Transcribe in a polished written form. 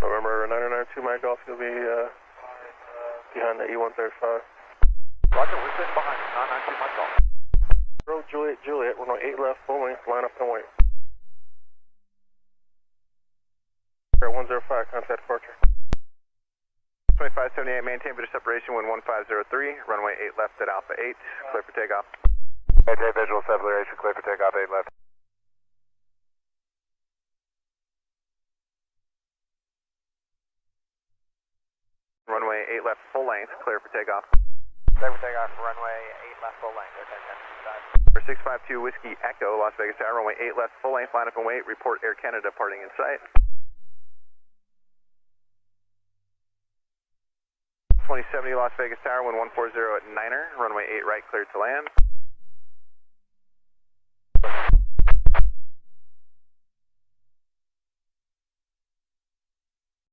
November 992 Mike Golf, you'll be behind the E135. Roger, we're sitting behind you, 992 Mike Golf. Road Juliet, Juliet, we're on 8 left, full length, line up and wait. 105, contact departure. 2578, maintain bit of separation, wind 1503, runway 8 left at Alpha 8, clear for takeoff. Maintain visual separation, clear for takeoff, 8 left. Runway 8 left, full length, clear for takeoff. Clear for takeoff, runway 8 left, full length, okay, For 652 Whiskey Echo, Las Vegas Tower, runway 8 left, full length, line up and wait, report Air Canada departing in sight. 2070 Las Vegas Tower, wind 140 at Niner, runway 8 right, cleared to land.